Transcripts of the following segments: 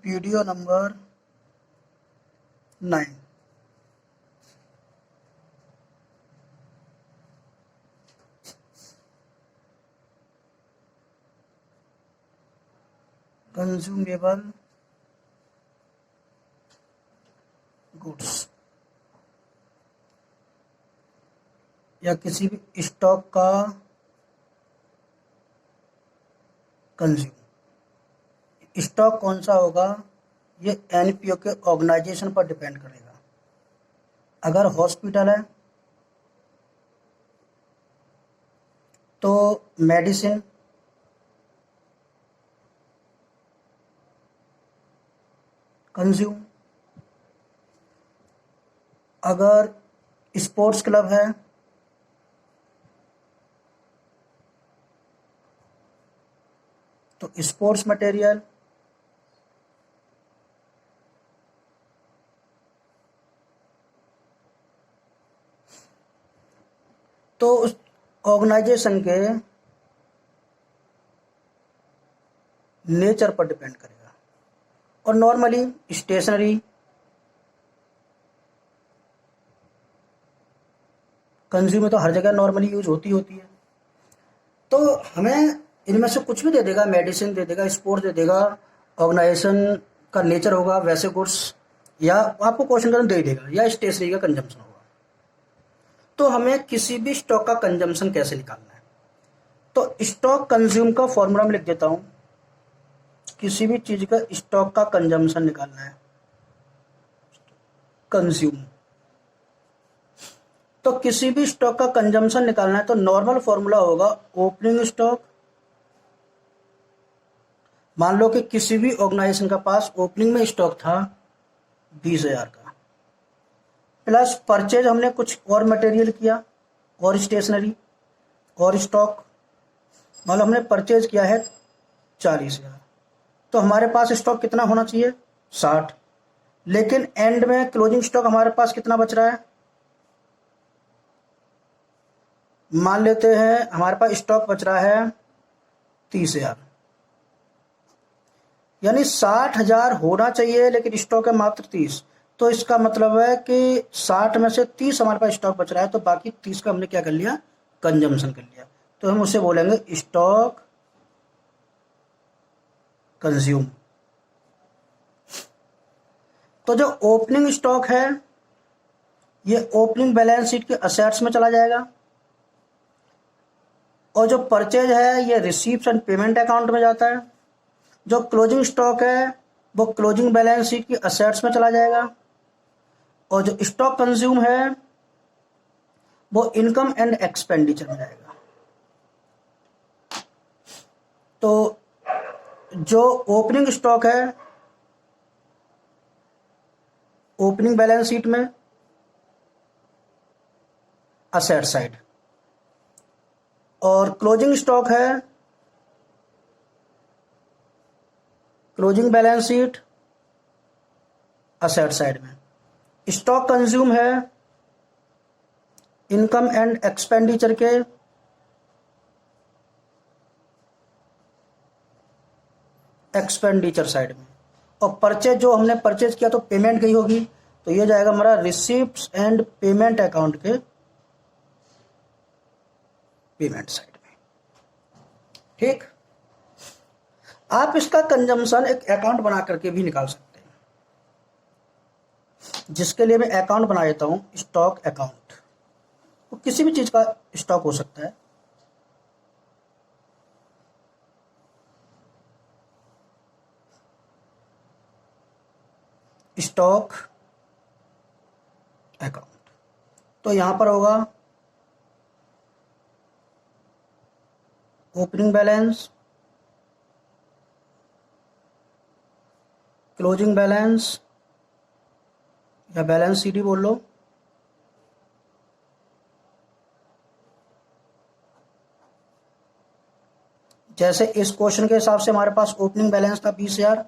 Video number 9। Consumable goods या किसी भी स्टॉक का कंज्यूम। स्टॉक कौन सा होगा ये एनपीओ के ऑर्गेनाइजेशन पर डिपेंड करेगा। अगर हॉस्पिटल है तो मेडिसिन, कंज्यूम। अगर स्पोर्ट्स क्लब है तो स्पोर्ट्स मटेरियल। तो उस ऑर्गेनाइजेशन के नेचर पर डिपेंड करेगा। और नॉर्मली स्टेशनरी, कंज्यूमर तो हर जगह नॉर्मली यूज होती है। तो हमें इनमें से कुछ भी दे देगा, मेडिसिन दे देगा, स्पोर्ट दे देगा, ऑर्गेनाइजेशन का नेचर होगा वैसे गुड्स, या आपको क्वेश्चन करना दे ही देगा, या स्टेशनरी का कंजम्पशन होगा। तो हमें किसी भी स्टॉक का कंजम्पशन कैसे निकालना है, तो स्टॉक कंज्यूम का फॉर्मूला में लिख देता हूं। किसी भी चीज का स्टॉक का कंजम्पशन निकालना है, कंज्यूम। तो किसी भी स्टॉक का कंजम्पशन निकालना है तो नॉर्मल फॉर्मूला होगा ओपनिंग स्टॉक। मान लो कि किसी भी ऑर्गेनाइजेशन का पास ओपनिंग में स्टॉक था 20,000 का, प्लस परचेज हमने कुछ और मटेरियल किया और स्टेशनरी और स्टॉक, मान लो हमने परचेज किया है 40,000, तो हमारे पास स्टॉक कितना होना चाहिए 60। लेकिन एंड में क्लोजिंग स्टॉक हमारे पास कितना बच रहा है, मान लेते हैं हमारे पास स्टॉक बच रहा है 30,000, यानी 60,000 होना चाहिए लेकिन स्टॉक है मात्र 30। तो इसका मतलब है कि 60 में से 30 हमारे पास स्टॉक बच रहा है, तो बाकी 30 का हमने क्या कर लिया, कंजम्पशन कर लिया। तो हम उसे बोलेंगे स्टॉक कंज्यूम। तो जो ओपनिंग स्टॉक है ये ओपनिंग बैलेंस शीट के असेट्स में चला जाएगा, और जो परचेज है ये रिसीप्ट एंड पेमेंट अकाउंट में जाता है। जो क्लोजिंग स्टॉक है वो क्लोजिंग बैलेंस शीट की असेट्स में चला जाएगा, और जो स्टॉक कंज्यूम है वो इनकम एंड एक्सपेंडिचर में जाएगा। तो जो ओपनिंग स्टॉक है ओपनिंग बैलेंस शीट में असेट साइड, और क्लोजिंग स्टॉक है closing balance sheet asset side में। स्टॉक कंज्यूम है इनकम एंड एक्सपेंडिचर के एक्सपेंडिचर साइड में। और परचेज जो हमने परचेज किया तो पेमेंट गई होगी, तो ये जाएगा हमारा रिसिप्ट्स एंड पेमेंट अकाउंट के पेमेंट साइड में। ठीक, आप इसका कंजम्पशन एक अकाउंट बना करके भी निकाल सकते हैं, जिसके लिए मैं अकाउंट बना देता हूं, स्टॉक अकाउंट। तो किसी भी चीज का स्टॉक हो सकता है। स्टॉक अकाउंट, तो यहां पर होगा ओपनिंग बैलेंस, क्लोजिंग बैलेंस या बैलेंस शीट ही बोल लो, जैसे इस क्वेश्चन के हिसाब से हमारे पास ओपनिंग बैलेंस था 20,000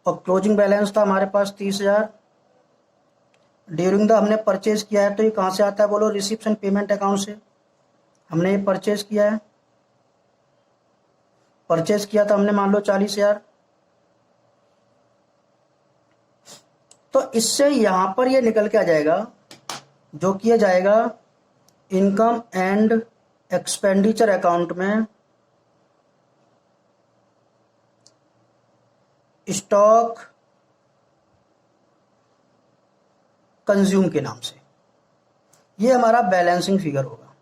और क्लोजिंग बैलेंस था हमारे पास 30,000। ड्यूरिंग द हमने परचेज किया है, तो ये कहां से आता है बोलो, रिसिप्ट एंड पेमेंट अकाउंट से। हमने ये परचेज किया है, परचेज किया था हमने मान लो 40,000, इससे यहां पर ये निकल के आ जाएगा, जो किया जाएगा इनकम एंड एक्सपेंडिचर अकाउंट में स्टॉक कंज्यूम के नाम से। ये हमारा बैलेंसिंग फिगर होगा।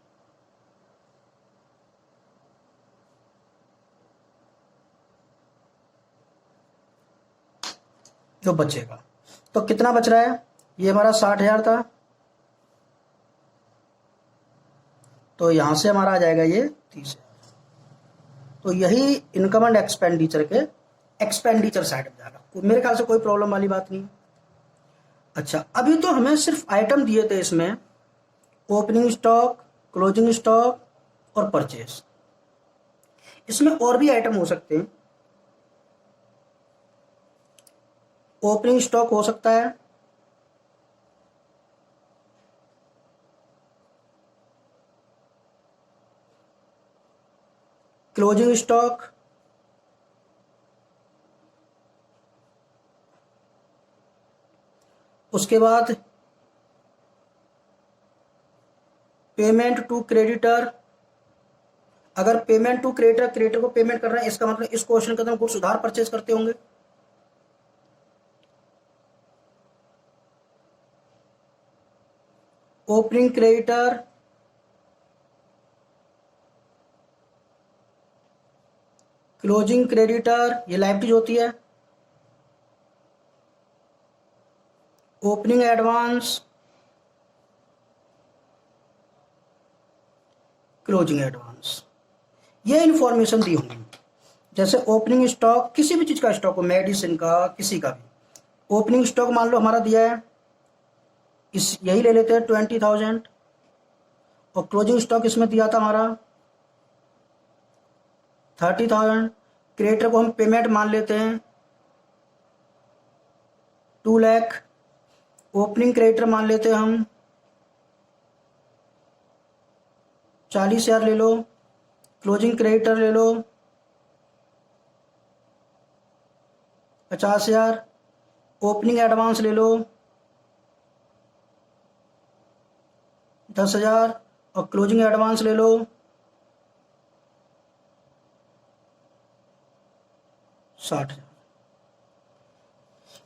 जो बचेगा, तो कितना बच रहा है, ये हमारा 60,000 था, तो यहां से हमारा आ जाएगा ये 30,000। तो यही इनकम एंड एक्सपेंडिचर के एक्सपेंडिचर साइड में जाएगा। मेरे ख्याल से कोई प्रॉब्लम वाली बात नहीं। अच्छा, अभी तो हमें सिर्फ आइटम दिए थे इसमें, ओपनिंग स्टॉक, क्लोजिंग स्टॉक और परचेज। इसमें और भी आइटम हो सकते हैं। ओपनिंग स्टॉक हो सकता है, क्लोजिंग स्टॉक, उसके बाद पेमेंट टू क्रेडिटर। अगर पेमेंट टू क्रेडिटर, क्रेडिटर को पेमेंट कर रहे हैं, इसका मतलब इस क्वेश्चन के अंदर गुड्स उधार परचेज करते होंगे। ओपनिंग क्रेडिटर, क्लोजिंग क्रेडिटर, ये लायबिलिटीज होती है। ओपनिंग एडवांस, क्लोजिंग एडवांस, ये इंफॉर्मेशन दी होंगी। जैसे ओपनिंग स्टॉक, किसी भी चीज का स्टॉक हो, मेडिसिन का, किसी का भी ओपनिंग स्टॉक मान लो हमारा दिया है, इस यही ले लेते हैं 20,000, और क्लोजिंग स्टॉक इसमें दिया था हमारा 30,000। क्रेडिटर को हम पेमेंट मान लेते हैं 2 लाख। ओपनिंग क्रेडिटर मान लेते हैं हम 40,000 ले लो। क्लोजिंग क्रेडिटर ले लो 50,000। ओपनिंग एडवांस ले लो 10,000 और क्लोजिंग एडवांस ले लो 60,000।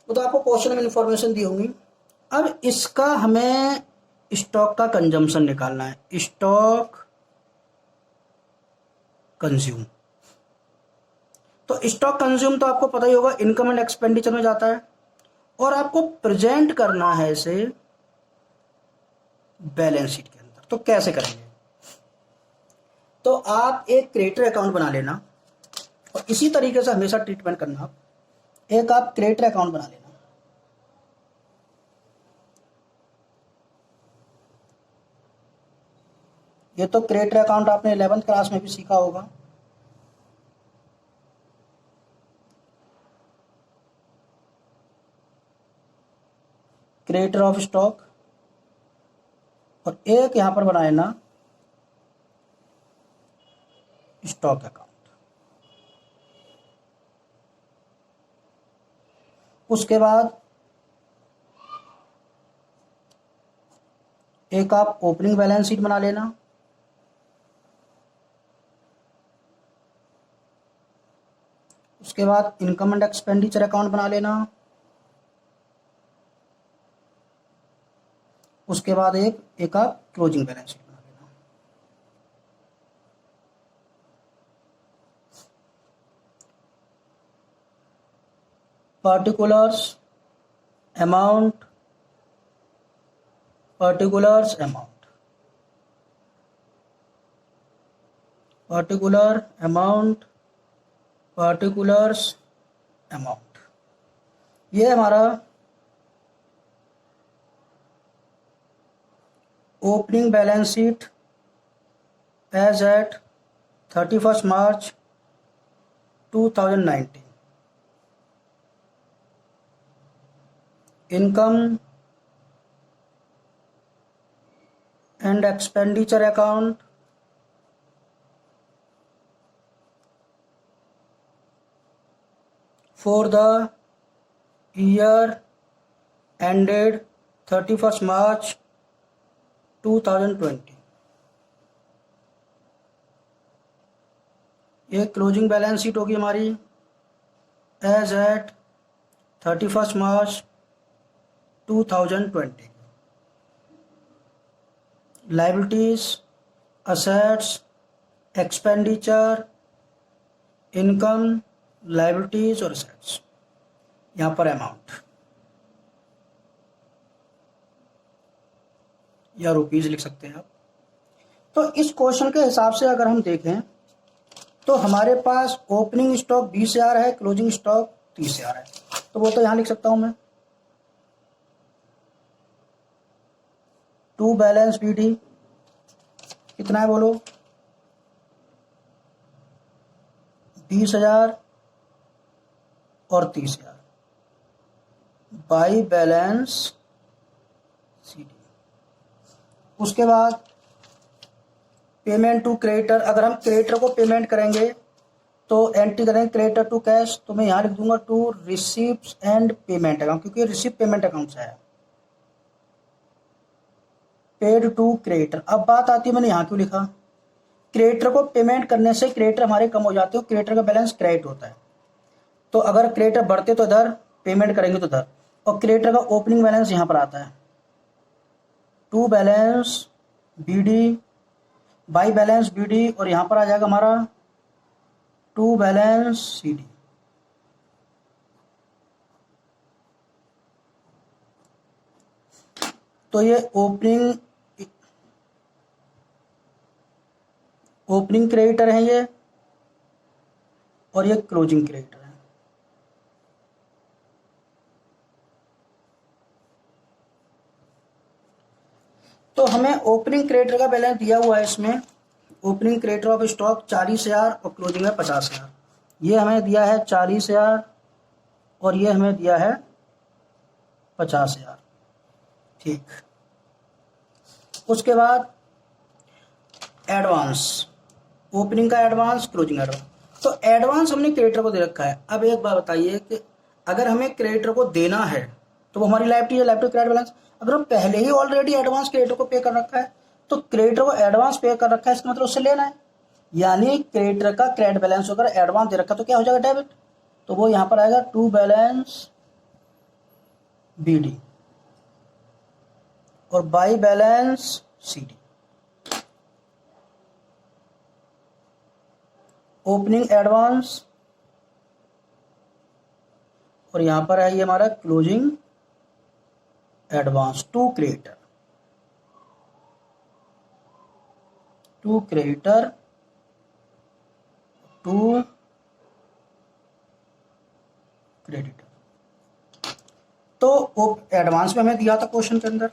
वो तो आपको क्वेश्चन में इंफॉर्मेशन दी होंगी। अब इसका हमें स्टॉक का कंजम्पशन निकालना है, स्टॉक कंज्यूम। तो स्टॉक कंज्यूम तो आपको पता ही होगा, इनकम एंड एक्सपेंडिचर में जाता है, और आपको प्रेजेंट करना है इसे बैलेंस शीट के अंदर। तो कैसे करेंगे, तो आप एक क्रेडिटर अकाउंट बना लेना, और इसी तरीके से हमेशा ट्रीटमेंट करना। एक आप क्रेडिटर अकाउंट बना लेना, ये तो क्रेडिटर अकाउंट आपने 11th क्लास में भी सीखा होगा। क्रेडिटर ऑफ स्टॉक, और एक यहां पर बनाए ना स्टॉक अकाउंट। उसके बाद एक आप ओपनिंग बैलेंस शीट बना लेना, उसके बाद इनकम एंड एक्सपेंडिचर अकाउंट बना लेना, उसके बाद एक आप क्लोजिंग बैलेंस शीट बना लेना। Particulars amount, particulars amount, particular amount, particulars amount, ये हमारा opening balance sheet as at 31 March 2019। Income and expenditure account for the year ended 31 March 2020। ये क्लोजिंग बैलेंस शीट होगी हमारी as at 31 March 2020। Liabilities, assets, expenditure, income, liabilities और assets, यहाँ पर amount या rupees लिख सकते हैं आप। तो इस क्वेश्चन के हिसाब से अगर हम देखें तो हमारे पास ओपनिंग स्टॉक 20,000 है, क्लोजिंग स्टॉक 30,000 है, तो वो तो यहां लिख सकता हूं मैं। टू बैलेंस बीडी कितना है बोलो? 20,000 और 30,000 बाई बैलेंस सीडी। उसके बाद पेमेंट टू क्रेडिटर, अगर हम क्रेडिटर को पेमेंट करेंगे तो एंट्री करेंगे क्रेडिटर टू कैश, तो मैं यहां लिख दूंगा to receipts and payment account, क्योंकि रिसिप्ट पेमेंट अकाउंट से है। Paid to creditor. अब बात आती है मैंने यहां क्यों लिखा, क्रेडिटर को पेमेंट करने से क्रेडिटर हमारे कम हो जाते हो, क्रेडिटर का बैलेंस क्रेडिट होता है। तो अगर क्रेडिटर बढ़ते तो इधर, पेमेंट करेंगे तो इधर, और क्रेडिटर का ओपनिंग बैलेंस यहां पर आता है। To balance BD by balance BD, और यहां पर आ जाएगा हमारा टू बैलेंस सीडी। तो ये ओपनिंग क्रेडिटर है ये, और ये क्लोजिंग क्रेडिटर है। तो हमें ओपनिंग क्रेडिटर का बैलेंस दिया हुआ है इसमें, ओपनिंग क्रेडिटर ऑफ स्टॉक 40,000 और क्लोजिंग है 50,000। ये हमें दिया है 40,000 और ये हमें दिया है 50,000। ठीक, उसके बाद एडवांस, ओपनिंग का एडवांस, क्लोजिंग एडवांस। तो एडवांस हमने क्रेडिटर को दे रखा है। अब एक बात बताइए कि अगर हमें क्रेडिटर को देना है तो वो हमारी लाइबिलिटी है, लाइबिलिटी क्रेडिट बैलेंस। अगर हम पहले ही ऑलरेडी एडवांस क्रेडिटर को पे कर रखा है तो क्रेडिटर को एडवांस पे कर रखा है, इसका मतलब उससे लेना है, यानी क्रेडिटर का क्रेडिट बैलेंस अगर एडवांस दे रखा है तो क्या हो जाएगा, डेबिट। तो वो यहां पर आएगा टू बैलेंस बीडी और by balance CD. Opening advance और यहां पर है ये हमारा closing advance to creditor, to creditor to creditor. तो एडवांस में हमें दिया था क्वेश्चन के अंदर,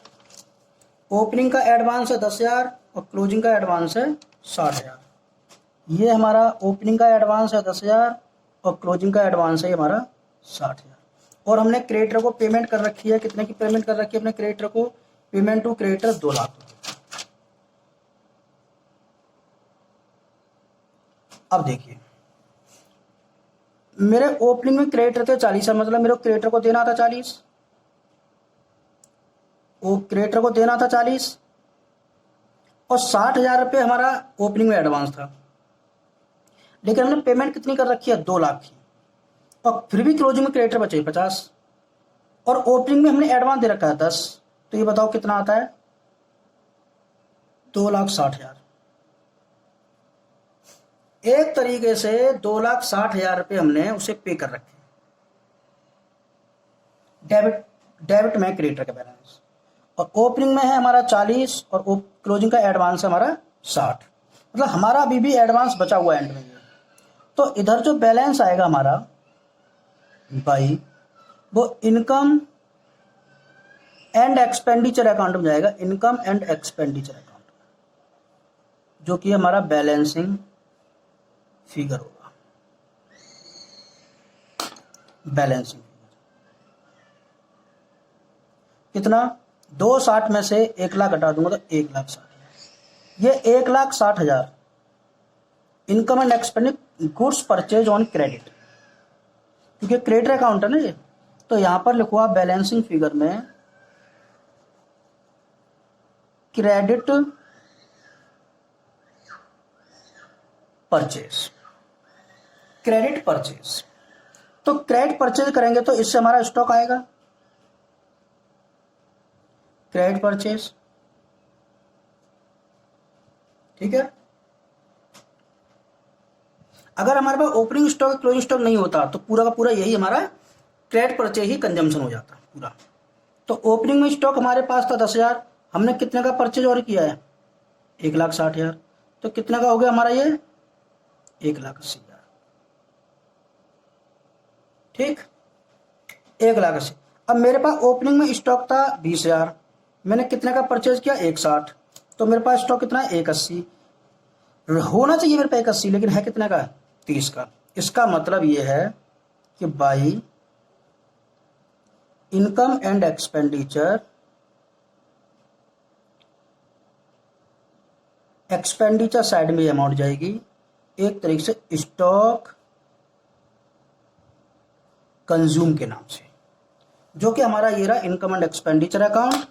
ओपनिंग का एडवांस है 10,000 और क्लोजिंग का एडवांस है 60,000। ये हमारा ओपनिंग का एडवांस है 10,000 और क्लोजिंग का एडवांस है हमारा 60,000। और हमने क्रेडिटर को पेमेंट कर रखी है, कितने की पेमेंट कर रखी है अपने क्रेडिटर को, पेमेंट टू क्रेडिटर 2 लाख। अब देखिए मेरे ओपनिंग में क्रेडिटर थे 40, मतलब मेरे क्रेडिटर को देना था 40, वो क्रेडिटर को देना था 40 और 60,000 रुपये हमारा ओपनिंग में एडवांस था, लेकिन हमने पेमेंट कितनी कर रखी है, 2 लाख की, और फिर भी क्लोजिंग में क्रेडिटर बचे 50 और ओपनिंग में हमने एडवांस दे रखा है 10। तो ये बताओ कितना आता है, 2,60,000। एक तरीके से 2,60,000 रुपये हमने उसे पे कर रखे, डेबिट में क्रेडिटर का बैलेंस, और ओपनिंग में है हमारा 40 और क्लोजिंग का एडवांस है हमारा 60, मतलब हमारा अभी भी एडवांस बचा हुआ है एंड में। तो इधर जो बैलेंस आएगा हमारा भाई वो इनकम एंड एक्सपेंडिचर अकाउंट में जाएगा, इनकम एंड एक्सपेंडिचर अकाउंट, जो कि हमारा बैलेंसिंग फिगर होगा, बैलेंसिंग कितना, 260 में से 1 लाख घटा दूंगा तो 1,60,000। ये 1,60,000 income and expenditure goods purchase on credit, क्योंकि क्रेडिट अकाउंट है ना ये, तो यहां पर लिखो आप बैलेंसिंग फिगर में क्रेडिट परचेज। क्रेडिट परचेज, तो क्रेडिट परचेज करेंगे तो इससे हमारा स्टॉक आएगा, क्रेडिट परचेज, ठीक है। अगर हमारे पास ओपनिंग स्टॉक क्लोजिंग स्टॉक नहीं होता तो पूरा का पूरा यही हमारा क्रेडिट परचेज ही कंजम्पशन हो जाता पूरा। तो ओपनिंग में स्टॉक हमारे पास था 10,000, हमने कितने का परचेज और किया है 1,60,000, तो कितने का हो गया हमारा ये 1,80,000, ठीक 1,80,000। अब मेरे पास ओपनिंग में स्टॉक था 20,000, मैंने कितने का परचेज किया 1,60, तो मेरे पास स्टॉक कितना है 1,80, होना चाहिए मेरे पास 1,80 लेकिन है कितने का 30 का। इसका मतलब ये है कि by income and expenditure, expenditure side में अमाउंट जाएगी एक तरीके से स्टॉक कंज्यूम के नाम से, जो कि हमारा ये रहा इनकम एंड एक्सपेंडिचर अकाउंट।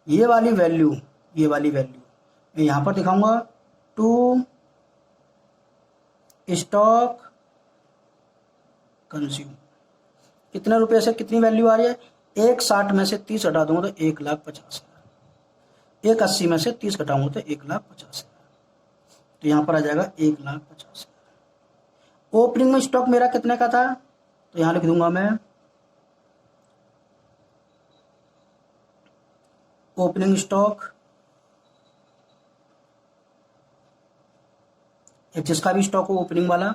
ये वाली वैल्यू मैं यहां पर दिखाऊंगा टू स्टॉक कंज्यूम। कितने रुपए से कितनी वैल्यू आ रही है 1,60 में से 30 हटा दूंगा तो 1,50,000, 1,80 में से 30 घटाऊंगा तो 1,50,000, तो यहां पर आ जाएगा 1,50,000। ओपनिंग में स्टॉक मेरा कितने का था तो यहां लिख दूंगा मैं ओपनिंग स्टॉक, जिसका भी स्टॉक हो ओपनिंग वाला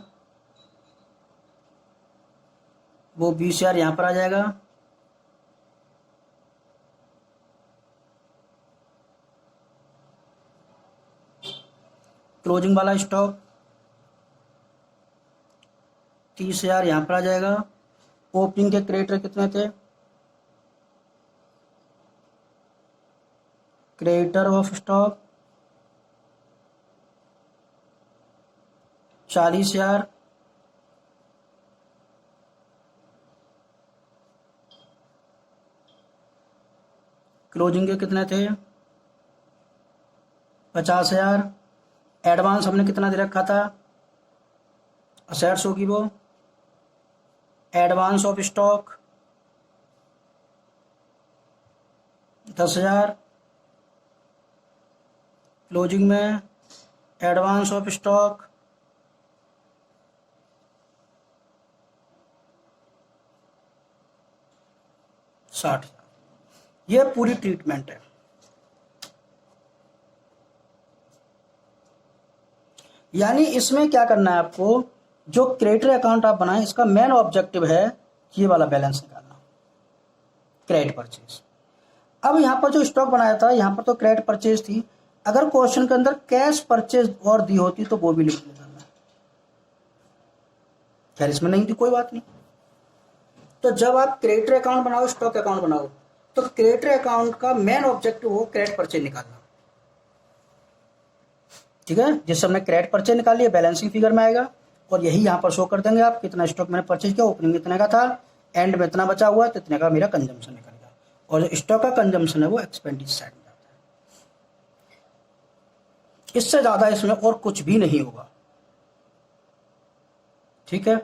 वो 20,000 यहां पर आ जाएगा। क्लोजिंग वाला स्टॉक 30,000 यहां पर आ जाएगा। ओपनिंग के क्रेडिटर कितने थे, क्रेडिटर ऑफ स्टॉक 40,000, क्लोजिंग के कितने थे 50,000। एडवांस हमने कितना दे रखा था, असेट्स होगी वो, एडवांस ऑफ स्टॉक 10,000, क्लोजिंग में एडवांस ऑफ स्टॉक 60,000। ये पूरी ट्रीटमेंट है। यानी इसमें क्या करना है आपको, जो क्रेडिटर अकाउंट आप बनाएं इसका मेन ऑब्जेक्टिव है ये वाला बैलेंस निकालना, क्रेडिट परचेज। अब यहां पर जो स्टॉक बनाया था यहां पर तो क्रेडिट परचेज थी, अगर क्वेश्चन के अंदर कैश परचेज और दी होती तो वो भी लिख लेना, खैर इसमें नहीं थी कोई बात नहीं। तो जब आप क्रेडिटर अकाउंट बनाओ स्टॉक अकाउंट बनाओ तो क्रेडिटर अकाउंट का मेन ऑब्जेक्टिव हो क्रेडिट परचेज निकालना, ठीक है। जिससे हमने क्रेडिट परचेज निकाल लिया बैलेंसिंग फिगर में आएगा और यही यहां पर शो कर देंगे आप कितना स्टॉक मैंने परचेज किया, ओपनिंग इतने का था, एंड में इतना बचा हुआ तो इतने का मेरा कंजम्पशन निकलेगा, और जो स्टॉक का कंजम्पशन है वो एक्सपेंडिचर साइड में जाता है। इससे ज्यादा इसमें और कुछ भी नहीं होगा, ठीक है।